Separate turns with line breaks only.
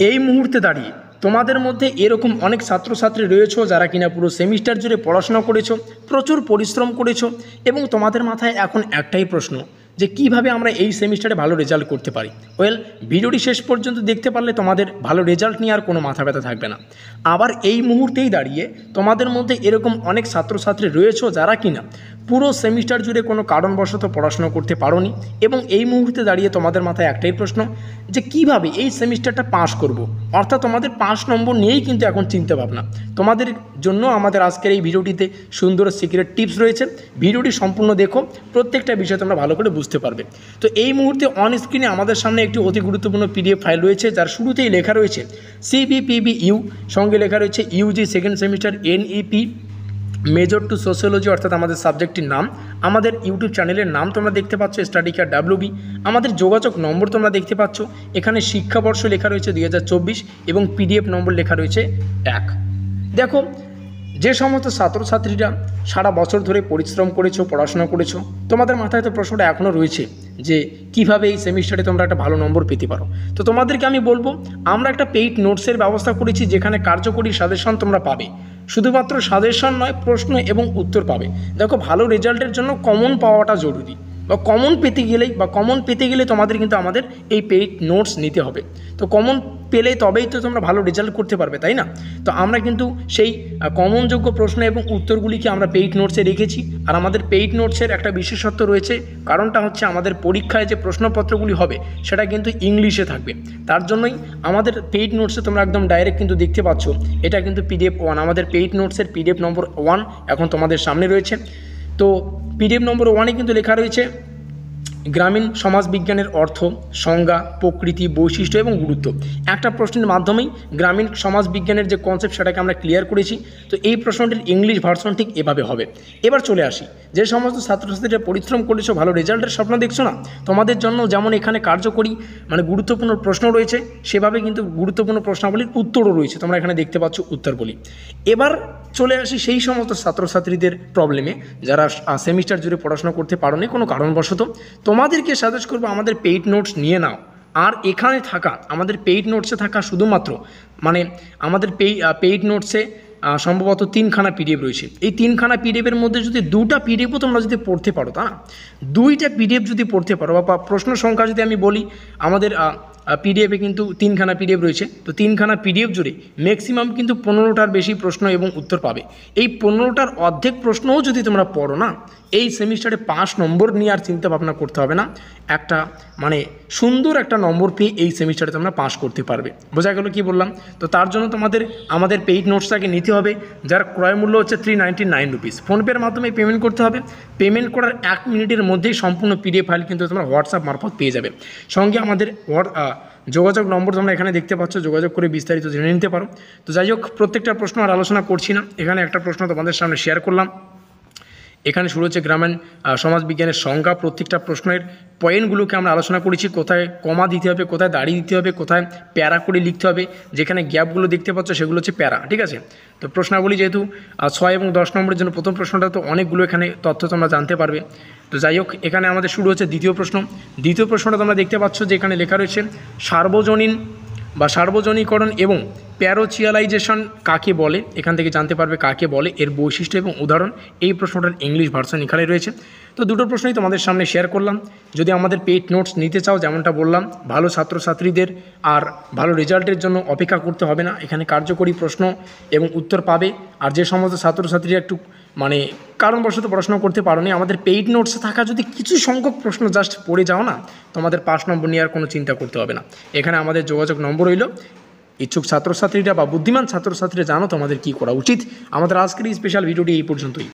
এই মুহূর্তে দাঁড়িয়ে তোমাদের মধ্যে এরকম অনেক ছাত্রছাত্রী রয়েছে যারা কিনা পুরো সেমিস্টার জুড়ে পড়াশোনা করেছো, প্রচুর পরিশ্রম করেছো এবং তোমাদের মাথায় এখন একটাই প্রশ্ন যে কিভাবে আমরা এই সেমিস্টারে ভালো রেজাল্ট করতে পারি। ওয়েল, ভিডিওটি শেষ পর্যন্ত দেখতে পারলে তোমাদের ভালো রেজাল্ট নিয়ে আর কোনো মাথা ব্যথা থাকবে না। আবার এই মুহূর্তেই দাঁড়িয়ে তোমাদের মধ্যে এরকম অনেক ছাত্রছাত্রী রয়েছে যারা কিনা পুরো সেমিস্টার জুড়ে কোনো কারণবশত পড়াশোনা করতে পারোনি এবং এই মুহূর্তে দাঁড়িয়ে তোমাদের মাথায় একটাই প্রশ্ন যে কিভাবে এই সেমিস্টারটা পাস করব। অর্থাৎ তোমাদের 5 নম্বর নিয়েই কিন্তু এখন চিন্তা ভাবনা। তোমাদের জন্য আমাদের আজকের এই ভিডিওটিতে সুন্দর সিক্রেট টিপস রয়েছে। ভিডিওটি সম্পূর্ণ দেখো, প্রত্যেকটা বিষয় তোমরা ভালো করে বুঝতে পারবে। তো এই মুহূর্তে অন স্ক্রিনে আমাদের সামনে একটি অতি গুরুত্বপূর্ণ পিডিএফ ফাইল রয়েছে, যার শুরুতেই লেখা রয়েছে CBPBU, সঙ্গে লেখা রয়েছে UG second semester NEP major two sociology, অর্থাৎ আমাদের সাবজেক্টটির নাম, আমাদের ইউটিউব চ্যানেলের নাম তোমরা দেখতে পাচ্ছ স্টাডি কেয়ার WB, আমাদের যোগাযোগ নম্বর তোমরা দেখতে পাচ্ছ, এখানে শিক্ষাবর্ষ লেখা রয়েছে 2024 এবং পিডিএফ নম্বর লেখা রয়েছে 1। দেখো, যে সমস্ত ছাত্রছাত্রীরা সারা বছর ধরে পরিশ্রম করেছো, পড়াশোনা করেছো, তোমাদের মাথায় তো প্রশ্নটা এখনও রয়েছে যে কিভাবে এই সেমিস্টারে তোমরা একটা ভালো নম্বর পেতে পারো। তো তোমাদেরকে আমি বলবো, আমরা একটা পেইড নোটসের ব্যবস্থা করেছি যেখানে কার্যকরী সাজেশন তোমরা পাবে। শুধুমাত্র সাজেশন নয়, প্রশ্ন এবং উত্তর পাবে। দেখো, ভালো রেজাল্টের জন্য কমন পাওয়াটা জরুরি, বা কমন পেতে গেলে তোমাদের কিন্তু আমাদের এই পেইড নোটস নিতে হবে। তো কমন পেলে তবেই তো তোমরা ভালো রেজাল্ট করতে পারবে, তাই না? তো আমরা কিন্তু সেই কমনযোগ্য প্রশ্ন এবং উত্তরগুলিকে আমরা পেইড নোটসে রেখেছি। আর আমাদের পেইড নোটসের একটা বিশেষত্ব রয়েছে, কারণটা হচ্ছে আমাদের পরীক্ষায় যে প্রশ্নপত্রগুলি হবে সেটা কিন্তু ইংলিশে থাকবে। তার জন্যই আমাদের পেইড নোটসে তোমরা একদম ডাইরেক্ট কিন্তু দেখতে পাচ্ছ, এটা কিন্তু PDF 1। আমাদের পেইড নোটসের PDF নম্বর 1 এখন তোমাদের সামনে রয়েছে। তো PDF নম্বর 1-এ কিন্তু লেখা রয়েছে গ্রামীণ সমাজবিজ্ঞানের অর্থ, সংজ্ঞা, প্রকৃতি, বৈশিষ্ট্য এবং গুরুত্ব। একটা প্রশ্নের মাধ্যমেই গ্রামীণ সমাজবিজ্ঞানের যে কনসেপ্ট সেটাকে আমরা ক্লিয়ার করেছি। তো এই প্রশ্নটির ইংলিশ ভার্সন ঠিক এভাবে হবে। এবার চলে আসি, যে সমস্ত ছাত্রছাত্রীরা পরিশ্রম করেছো, ভালো রেজাল্টের স্বপ্ন দেখছো না, তোমাদের জন্য যেমন এখানে কার্যকরী গুরুত্বপূর্ণ প্রশ্ন রয়েছে, সেভাবে কিন্তু গুরুত্বপূর্ণ প্রশ্নাবলীর উত্তরও রয়েছে। তোমরা এখানে দেখতে পাচ্ছ উত্তরবলী। এবার চলে আসি সেই সমস্ত ছাত্রছাত্রীদের প্রবলেমে যারা সেমিস্টার জুড়ে পড়াশোনা করতে পারোনি কোনো কারণবশত। তোমাদেরকে সাজেস্ট করবো আমাদের পেইড নোটস নিয়ে নাও। আর এখানে থাকা আমাদের পেইড নোটসে থাকা শুধুমাত্র আমাদের পেইড নোটসে সম্ভবত 3খানা PDF রয়েছে। এই 3খানা PDFের মধ্যে যদি 2টা PDFও তোমরা যদি পড়তে পারো, তা না, 2টা PDF যদি পড়তে পারো, বা প্রশ্ন সংখ্যা যদি আমি বলি, আমাদের PDFে কিন্তু 3খানা PDF রয়েছে। তো 3খানা PDF জুড়ে ম্যাক্সিমাম কিন্তু 15টার বেশি প্রশ্ন এবং উত্তর পাবে। এই 15টার অর্ধেক প্রশ্নও যদি তোমরা পড়ো না, এই সেমিস্টারে 5 নম্বর নিয়ে আর চিন্তা ভাবনা করতে হবে না। একটা সুন্দর একটা নম্বর পেয়ে এই সেমিস্টারে তোমরা পাস করতে পারবে। বোঝা গেল কি বললাম? তো তার জন্য আমাদের পেইড নোটসটাকে নিতে হবে, যার ক্রয় মূল্য হচ্ছে 399 রুপিস। ফোনপের মাধ্যমে পেমেন্ট করতে হবে। পেমেন্ট করার 1 মিনিটের মধ্যেই সম্পূর্ণ PDF ফাইল কিন্তু তোমরা হোয়াটসঅ্যাপ মারফত পেয়ে যাবে। সঙ্গে আমাদের যোগাযোগ নম্বর তোমরা এখানে দেখতে পাচ্ছ, যোগাযোগ করে বিস্তারিত জেনে নিতে পারো। তো যাই হোক, প্রত্যেকটা প্রশ্ন আর আলোচনা করছি না, এখানে একটা প্রশ্ন তোমাদের সামনে শেয়ার করলাম। এখানে শুরু হচ্ছে গ্রামীণ সমাজবিজ্ঞানের সংজ্ঞা। প্রত্যেকটা প্রশ্নের পয়েন্টগুলোকে আমরা আলোচনা করেছি, কোথায় কমা দিতে হবে, কোথায় দাড়ি দিতে হবে, কোথায় প্যারা করে লিখতে হবে। যেখানে গ্যাপগুলো দেখতে পাচ্ছ সেগুলো হচ্ছে প্যারা, ঠিক আছে? তো প্রশ্নাবলী যেহেতু 6 এবং 10 নম্বরের জন্য প্রথম প্রশ্নটা, তো অনেকগুলো এখানে তথ্য তোমরা জানতে পারবে। তো যাই হোক, এখানে আমাদের শুরু হচ্ছে দ্বিতীয় প্রশ্ন। দ্বিতীয় প্রশ্নটা তোমরা দেখতে পাচ্ছ যে এখানে লেখা রয়েছে সার্বজনীন বা সার্বজনীকরণ এবং প্যারোচিয়ালাইজেশন কাকে বলে। এখান থেকে জানতে পারবে কাকে বলে, এর বৈশিষ্ট্য এবং উদাহরণ। এই প্রশ্নটার ইংলিশ ভার্সন এখানে রয়েছে। তো দুটো প্রশ্নই তোমাদের সামনে শেয়ার করলাম। যদি আমাদের পেইড নোটস নিতে চাও, যেমনটা বললাম, ভালো ছাত্রছাত্রীদের আর ভালো রেজাল্টের জন্য অপেক্ষা করতে হবে না, এখানে কার্যকরী প্রশ্ন এবং উত্তর পাবে। আর যে সমস্ত ছাত্রছাত্রীরা একটু কারণবশত পড়াশোনা করতে পারোনি, আমাদের পেইড নোটসে থাকা যদি কিছু সংখ্যক প্রশ্ন জাস্ট পড়ে যাও না, তোমাদের 5 নম্বর নিয়ে আর কোনো চিন্তা করতে হবে না। এখানে আমাদের যোগাযোগ নম্বর রইল। ইচ্ছুক ছাত্রছাত্রীরা বা বুদ্ধিমান ছাত্রছাত্রীরা জানো তোমাদের কী করা উচিত। আমাদের আজকের এই স্পেশাল ভিডিওটি এই পর্যন্তই।